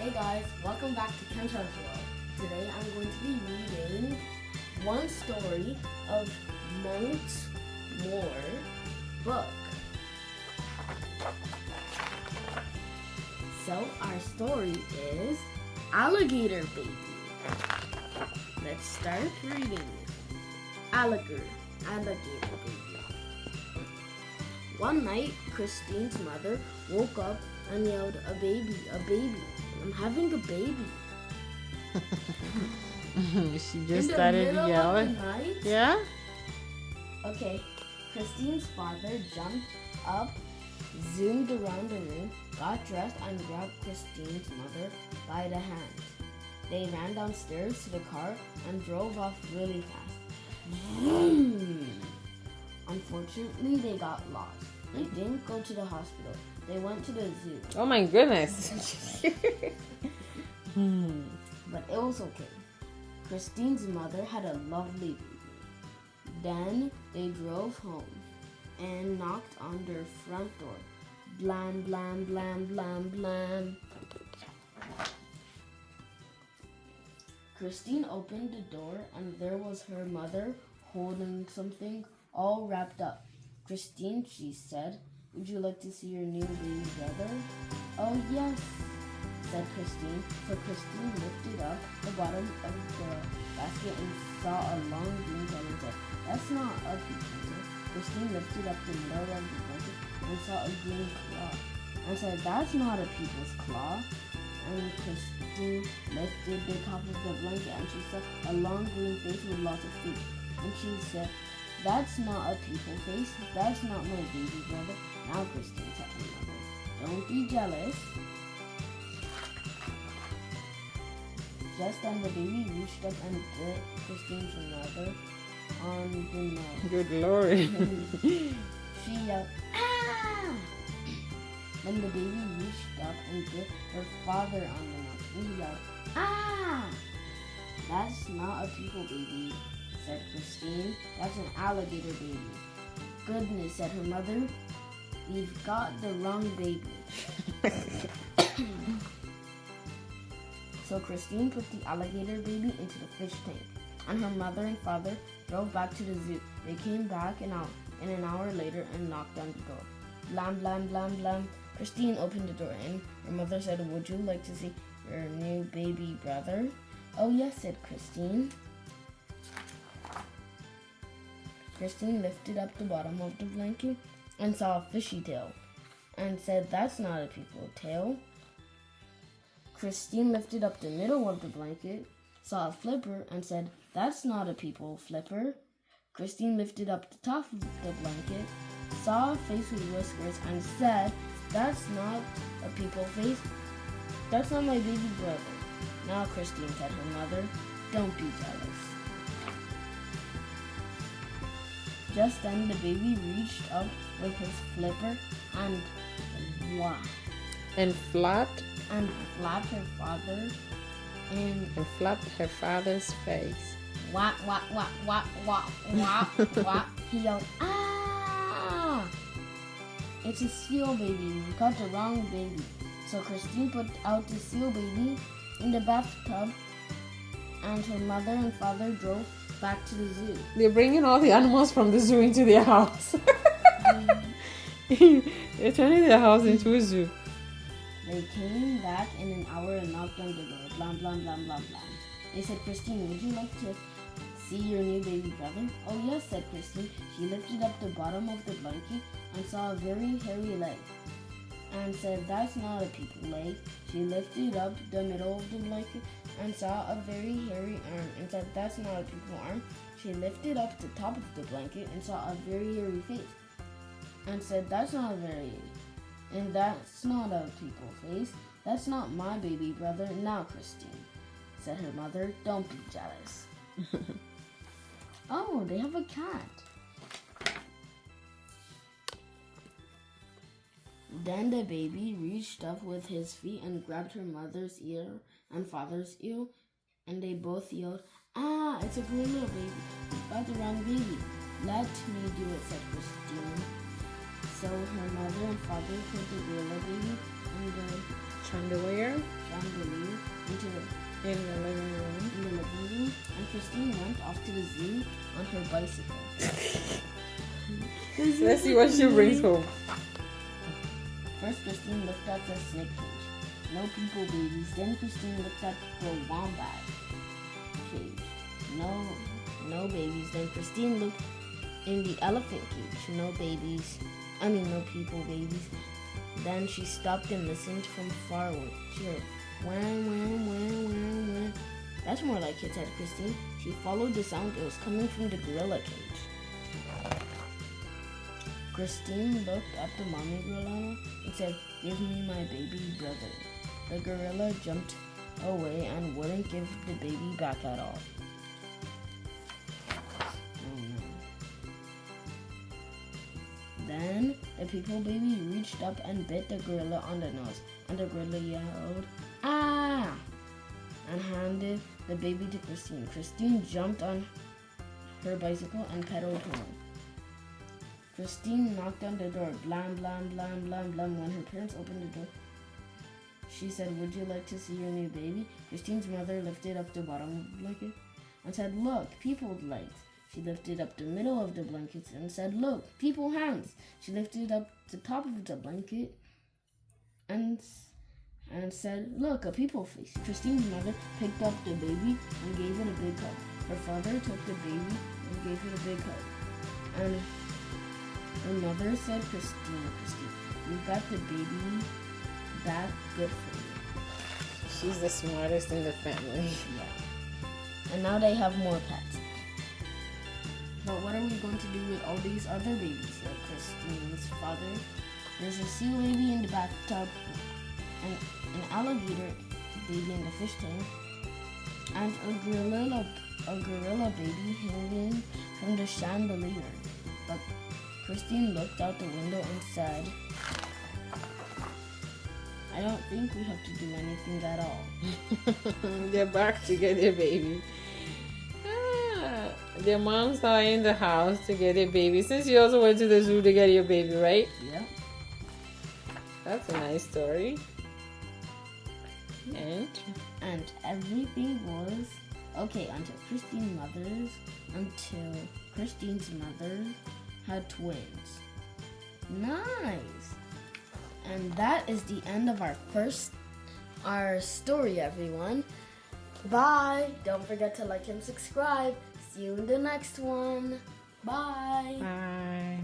Hey guys, welcome back to Kenssar World. Today I'm going to be reading one story of Munsch More book. So our story is Alligator Baby. Let's start reading. Alligator Baby. One night, Christine's mother woke up and yelled, a baby, I'm having a baby. She just started yelling. Yeah? Okay, Christine's father jumped up, zoomed around the room, got dressed, and grabbed Christine's mother by the hand. They ran downstairs to the car and drove off really fast. Vroom. Unfortunately, they got lost. They didn't go to the hospital. They went to the zoo. Oh my goodness. But it was okay. Christine's mother had a lovely baby. Then they drove home and knocked on their front door. Blam, blam, blam, blam, blam. Christine opened the door and there was her mother holding something all wrapped up. Christine, she said, would you like to see your new baby brother? Oh yes, said Christine. So Christine lifted up the bottom of the basket and saw a long green tail and said, that's not a peeping. Christine lifted up the middle of the blanket and saw a green claw and said, that's not a people's claw. And Christine lifted the top of the blanket and she saw a long green face with lots of feet. And she said, that's not a people face. That's not my baby brother. Now Christine said her mother, don't be jealous. Just then the baby reached up and bit Christine's mother on the nose. Good Lord. She yelled, ah! Then the baby reached up and bit her father on the nose. He yelled, ah! That's not a people baby, said Christine. That's an alligator baby. Goodness, said her mother. We've got the wrong baby. So Christine put the alligator baby into the fish tank, and her mother and father drove back to the zoo. They came back an hour later and knocked on the door. Blam, blam, blam, blam. Christine opened the door and her mother said, would you like to see your new baby brother? Oh yes, said Christine. Christine lifted up the bottom of the blanket and saw a fishy tail and said, that's not a people tail. Christine lifted up the middle of the blanket, saw a flipper and said, that's not a people flipper. Christine lifted up the top of the blanket, saw a face with whiskers and said, that's not a people face. That's not my baby brother. Now Christine said her mother, don't be jealous. Just then the baby reached up with his flipper and flapped her father and flapped her father's face. Wah, wah, wah, wah, wah, wah, wah. He yelled, ah! It's a seal baby. We got the wrong baby. So Christine put out the seal baby in the bathtub and her mother and father drove back to the zoo. They're bringing all the animals from the zoo into their house. They're turning their house into a zoo. They came back in an hour and knocked on the door. Blam, blam, blam, blam, blam. They said, Christine, would you like to see your new baby brother? Oh yes, said Christine. She lifted up the bottom of the blanket and saw a very hairy leg and said, that's not a people leg. She lifted up the middle of the blanket and saw a very hairy arm and said, that's not a people arm. She lifted up the top of the blanket and saw a very hairy face and said, that's not a people face. That's not my baby brother. Now Christine, said her mother, don't be jealous. Oh, they have a cat. Then the baby reached up with his feet and grabbed her mother's ear and father's ear, and they both yelled, ah, it's a gorilla baby. You got the wrong baby. Let me do it, said Christine. So her mother and father put the gorilla baby on the chandelier chandelier into the In the living room. in the living room, and Christine went off to the zoo on her bicycle. Let's see what she brings home. First, Christine looked at the snake cage. No people babies. Then Christine looked at the wombat cage. No babies. Then Christine looked in the elephant cage. No babies. No people babies. Then she stopped and listened from far away. She heard wah. That's more like it, said Christine. She followed the sound. It was coming from the gorilla cage. Christine looked at the mommy gorilla and said, "Give me my baby brother." The gorilla jumped away and wouldn't give the baby back at all. Oh no. Then the people baby reached up and bit the gorilla on the nose, and the gorilla yelled, "Ah!" and handed the baby to Christine. Christine jumped on her bicycle and pedaled home. Christine knocked on the door, blam, blam, blam, blam, blam. When her parents opened the door, she said, "Would you like to see your new baby?" Christine's mother lifted up the bottom of the blanket and said, "Look, people legs." She lifted up the middle of the blankets and said, "Look, people hands." She lifted up the top of the blanket and said, "Look, a people face." Christine's mother picked up the baby and gave it a big hug. Her father took the baby and gave it a big hug. And her mother said, Christine, you got the baby back, good for you." She's the smartest in the family. Yeah. And now they have more pets. But what are we going to do with all these other babies? Said Christine's father. "There's a sea baby in the bathtub, and an alligator baby in the fish tank, and a gorilla baby hanging from the chandelier." But Christine looked out the window and said, "I don't think we have to do anything at all." They're back to get their baby. Their moms are in the house to get their baby. Since you also went to the zoo to get your baby, right? Yeah. That's a nice story. And everything was okay until Christine's mother had twins. Nice. And that is the end of our story, everyone. Bye. Don't forget to like and subscribe. See you in the next one. Bye. bye.